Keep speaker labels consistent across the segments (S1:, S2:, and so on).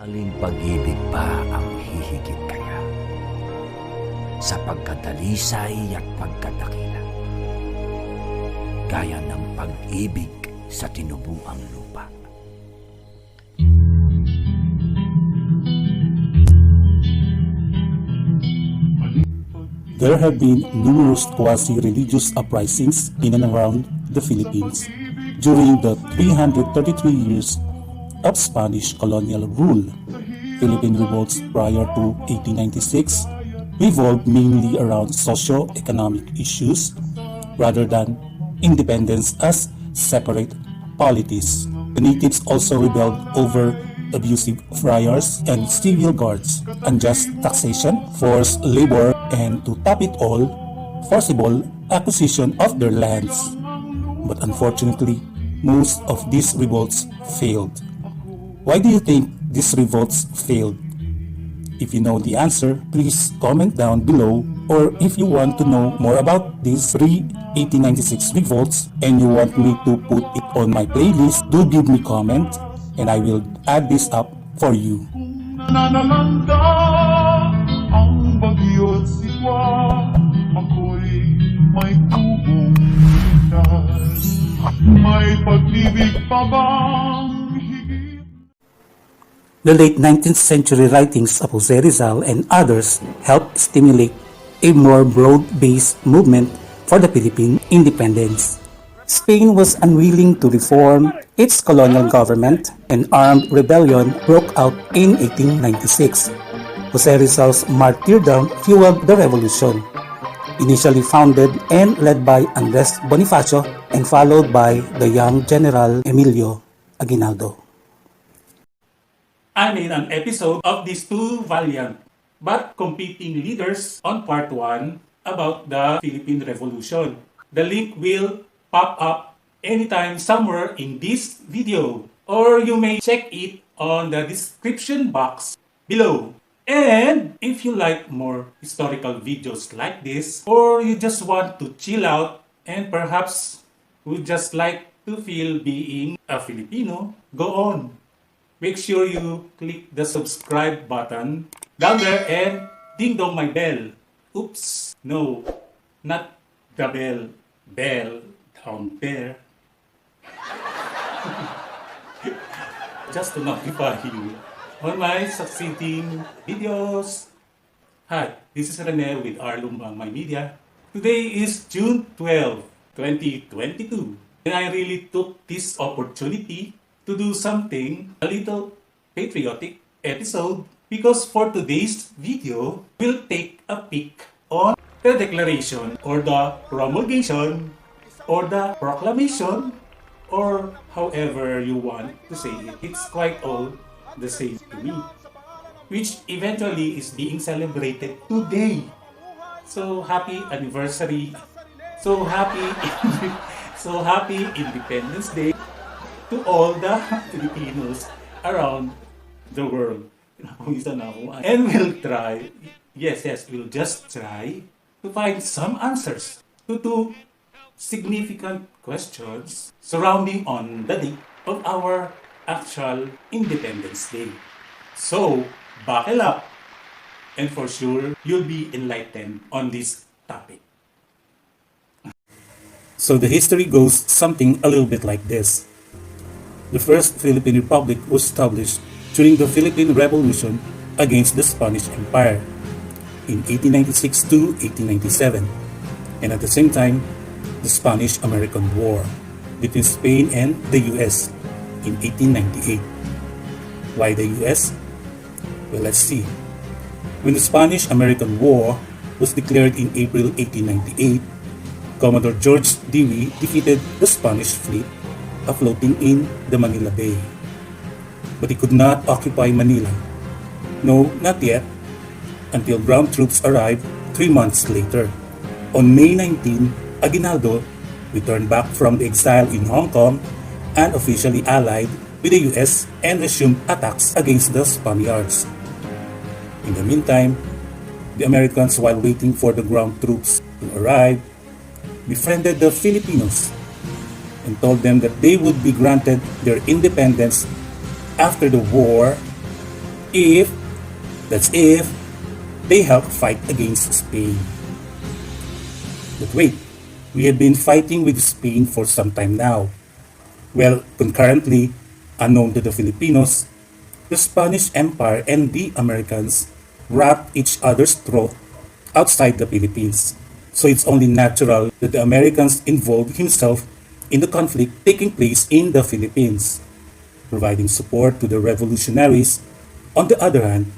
S1: Aling pag-ibig pa ang hihigit kaya sa pagkadalisay at pagkadakila, gaya ng pag-ibig sa tinubuang lupa.
S2: There have been numerous quasi-religious uprisings in and around the Philippines during the 333 years of Spanish colonial rule. Philippine Revolts prior to 1896 revolved mainly around socio-economic issues rather than independence as separate polities. The natives also rebelled over abusive friars and civil guards, unjust taxation, forced labor, and to top it all, forcible acquisition of their lands. But unfortunately, most of these revolts failed. Why do you think these revolts failed? If you know the answer, please comment down below, or if you want to know more about these three 1896 revolts and you want me to put it on my playlist, do give me comment and I will add this up for you.
S3: Nanananda ang bagyo't sitwa, ako'y may tubong ligtas, may pag-ibig pa bang higit?
S2: The late 19th century writings of Jose Rizal and others helped stimulate a more broad-based movement for the Philippine Independence. Spain was unwilling to reform its colonial government, and armed rebellion broke out in 1896. Jose Rizal's martyrdom fueled the revolution, initially founded and led by Andres Bonifacio and followed by the young General Emilio Aguinaldo. I made an episode of these two valiant but competing leaders on part 1 about the Philippine Revolution. The link will pop up anytime somewhere in this video, or you may check it on the description box below. And if you like more historical videos like this, or you just want to chill out and perhaps would just like to feel being a Filipino, go on. Make sure you click the subscribe button down there and ding dong my bell. Oops, no, not the bell, bell down there. Just to notify you on my succeeding videos. Hi, this is Rene with Arlumbang My Media. Today is June 12, 2022, and I really took this opportunity to do something a little patriotic episode because for today's video, we'll take a peek on the declaration or the promulgation or the proclamation, or however you want to say it. It's quite all the same to me, which eventually is being celebrated today. So happy anniversary, so happy Independence Day to all the Filipinos around the world. And we'll try, we'll just try to find some answers to two significant questions surrounding on the date of our actual Independence Day. So, buckle up, and for sure, you'll be enlightened on this topic. So the history goes something a little bit like this. The first Philippine Republic was established during the Philippine Revolution against the Spanish Empire in 1896 to 1897, and at the same time, the Spanish-American War between Spain and the US in 1898. Why the US? Well, let's see. When the Spanish-American War was declared in April 1898, Commodore George Dewey defeated the Spanish fleet floating in the Manila Bay. But he could not occupy Manila. No, not yet, until ground troops arrived 3 months later. On May 19, Aguinaldo returned back from the exile in Hong Kong and officially allied with the US and resumed attacks against the Spaniards. In the meantime, the Americans, while waiting for the ground troops to arrive, befriended the Filipinos and told them that they would be granted their independence after the war If, that's if, they helped fight against Spain. But wait, we had been fighting with Spain for some time now. Well, concurrently, unknown to the Filipinos, the Spanish Empire and the Americans wrapped each other's throat outside the Philippines. So it's only natural that the Americans involved himself in the conflict taking place in the Philippines, providing support to the revolutionaries. On the other hand,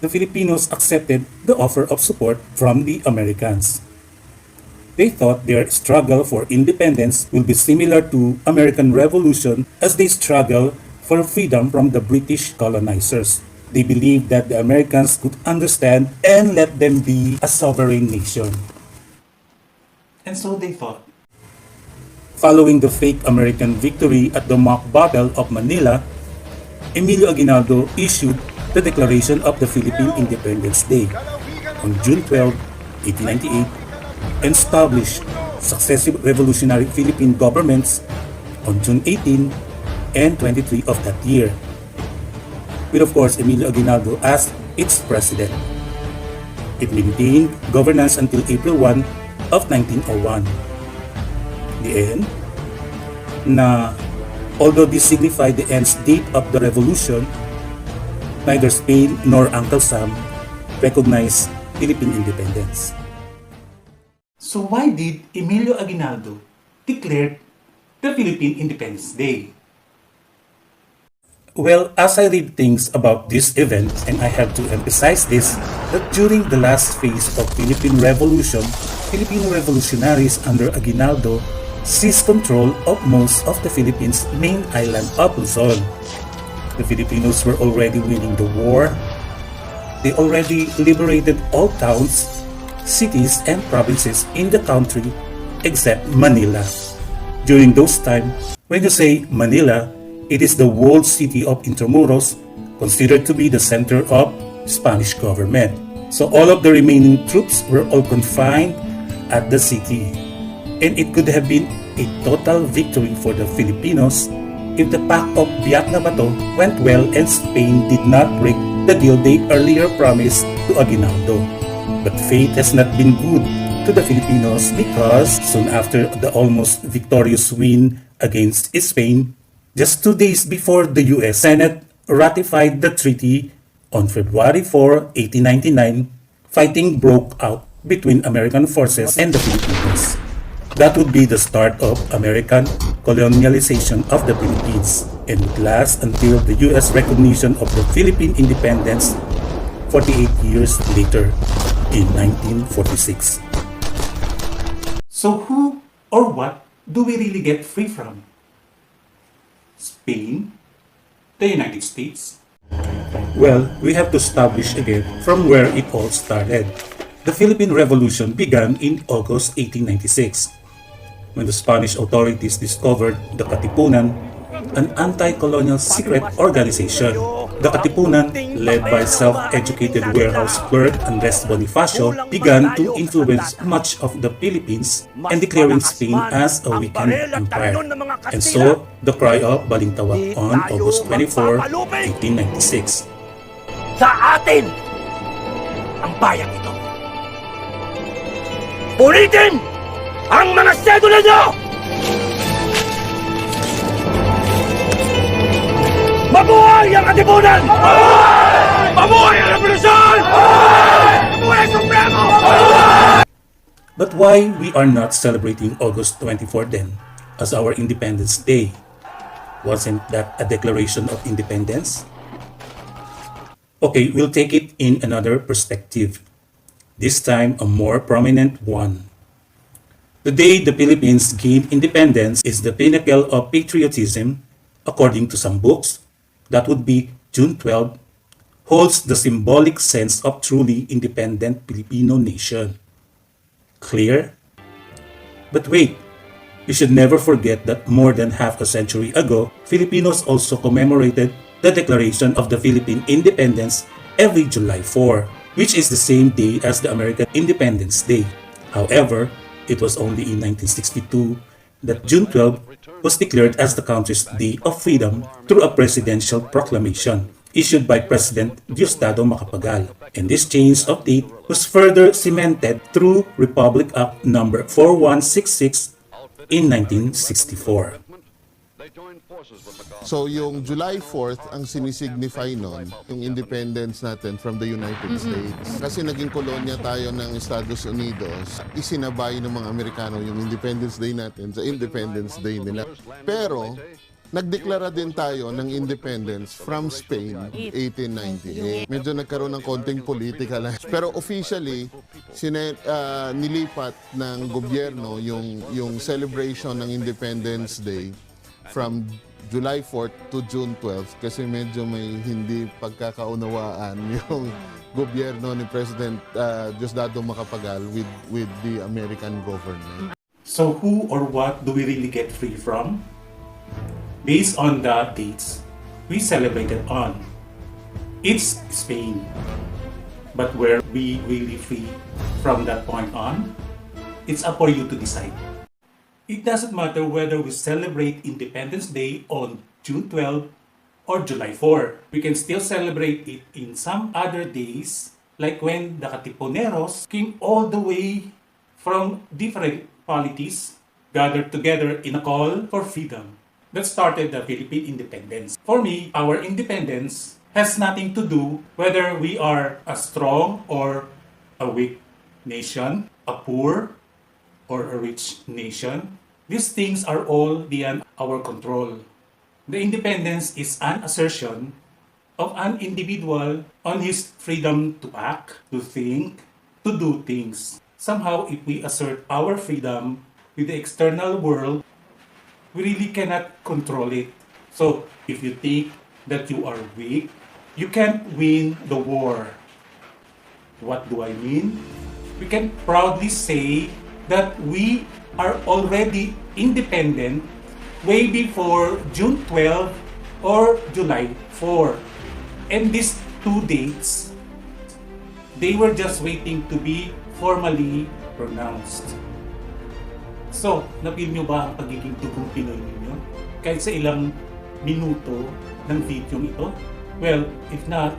S2: the Filipinos accepted the offer of support from the Americans. They thought their struggle for independence will be similar to American Revolution as they struggle for freedom from the British colonizers. They believed that the Americans could understand and let them be a sovereign nation. And so they thought. Following the fake American victory at the mock Battle of Manila, Emilio Aguinaldo issued the Declaration of the Philippine Independence Day on June 12, 1898, and established successive revolutionary Philippine governments on June 18 and 23 of that year, with of course Emilio Aguinaldo as its president. It maintained governance until April 1 of 1901. The end, na although this signified the end date of the revolution, neither Spain nor Uncle Sam recognized Philippine independence. So why did Emilio Aguinaldo declare the Philippine Independence Day? Well, as I read things about this event, and I have to emphasize this, that during the last phase of Philippine Revolution, Philippine revolutionaries under Aguinaldo seized control of most of the Philippines' main island of Luzon. The Filipinos were already winning the war. They already liberated all towns, cities, and provinces in the country except Manila. During those times, when you say Manila, it is the walled city of Intramuros, considered to be the center of Spanish government. So all of the remaining troops were all confined at the city. And it could have been a total victory for the Filipinos if the Pact of Biak na Bato went well and Spain did not break the deal they earlier promised to Aguinaldo. But fate has not been good to the Filipinos because soon after the almost victorious win against Spain, just 2 days before the U.S. Senate ratified the treaty on February 4, 1899, fighting broke out between American forces and the Filipinos. That would be the start of American colonialization of the Philippines and would last until the U.S. recognition of the Philippine Independence 48 years later in 1946. So who or what do we really get free from? Spain? The United States? Well, we have to establish again from where it all started. The Philippine Revolution began in August 1896. When the Spanish authorities discovered the Katipunan, an anti-colonial secret organization. The Katipunan, led by self-educated warehouse clerk Andres Bonifacio, began to influence much of the Philippines and declaring Spain as a weakened empire. And so, the cry of Balintawak on August 24, 1896.
S1: Sa atin ang bayan ito. Punitin ang mga sedula nyo! Mabuhay ang Katipunan! Mabuhay! Mabuhay ang Revolusyon! Mabuhay! Mabuhay ang Supremo!
S2: But why we are not celebrating August 24 then as our Independence Day? Wasn't that a declaration of independence? Okay, we'll take it in another perspective. This time, a more prominent one. The day the Philippines gained independence is the pinnacle of patriotism, according to some books. That would be June 12, holds the symbolic sense of truly independent Filipino nation. Clear? But wait, you should never forget that more than half a century ago, Filipinos also commemorated the declaration of the Philippine Independence every July 4, which is the same day as the American Independence Day. However, it was only in 1962 that June 12 was declared as the country's Day of Freedom through a presidential proclamation. issued by President Diosdado Macapagal. And this change of date was further cemented through Republic Act No. 4166 in 1964.
S4: So yung July 4th ang sinisignify nun, yung independence natin from the United States. Kasi naging kolonya tayo ng Estados Unidos, isinabay ng mga Amerikano yung Independence Day natin sa Independence Day nila. Pero nagdeklara din tayo ng independence from Spain 1898. Medyo nagkaroon ng konting political. Pero officially, nilipat ng gobyerno yung celebration ng Independence Day from July 4th to June 12th kasi medyo may hindi pagkakaunawaan yung gobyerno ni President Diosdado Macapagal with the American government.
S2: So who or what do we really get free from? Based on the dates we celebrated on, it's Spain. But were we really free from that point on? It's up for you to decide. It doesn't matter whether we celebrate Independence Day on June 12 or July 4. We can still celebrate it in some other days, like when the Katipuneros came all the way from different polities, gathered together in a call for freedom. That started the Philippine Independence. For me, our independence has nothing to do whether we are a strong or a weak nation, a poor or a rich nation. These things are all beyond our control. The independence is an assertion of an individual on his freedom to act, to think, to do things. Somehow, if we assert our freedom with the external world, we really cannot control it. So, if you think that you are weak, you can't win the war. What do I mean? We can proudly say that we are already independent way before June 12 or July 4. And these two dates, they were just waiting to be formally pronounced. So, napil nyo ba ang pagiging tugong Pinoy ninyo? Kahit sa ilang minuto ng video ito? Well, if not,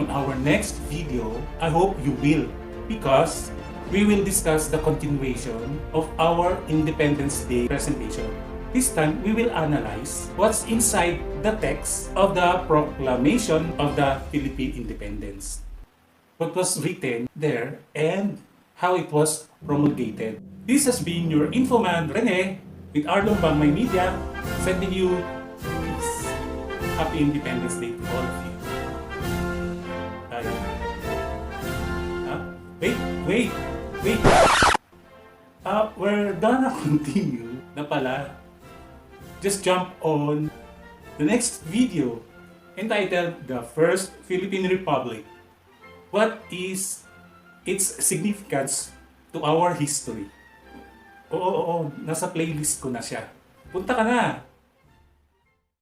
S2: on our next video, I hope you will. Because we will discuss the continuation of our Independence Day presentation. This time, we will analyze what's inside the text of the proclamation of the Philippine Independence. What was written there and how it was promulgated. This has been your Infoman Rene with Arlong Bangmay Media, sending you peace. Happy Independence Day to all of you. Wait. We're gonna continue na pala. Just jump on the next video entitled The First Philippine Republic. What is its significance to our history? Oo, nasa playlist ko na siya. Punta ka na!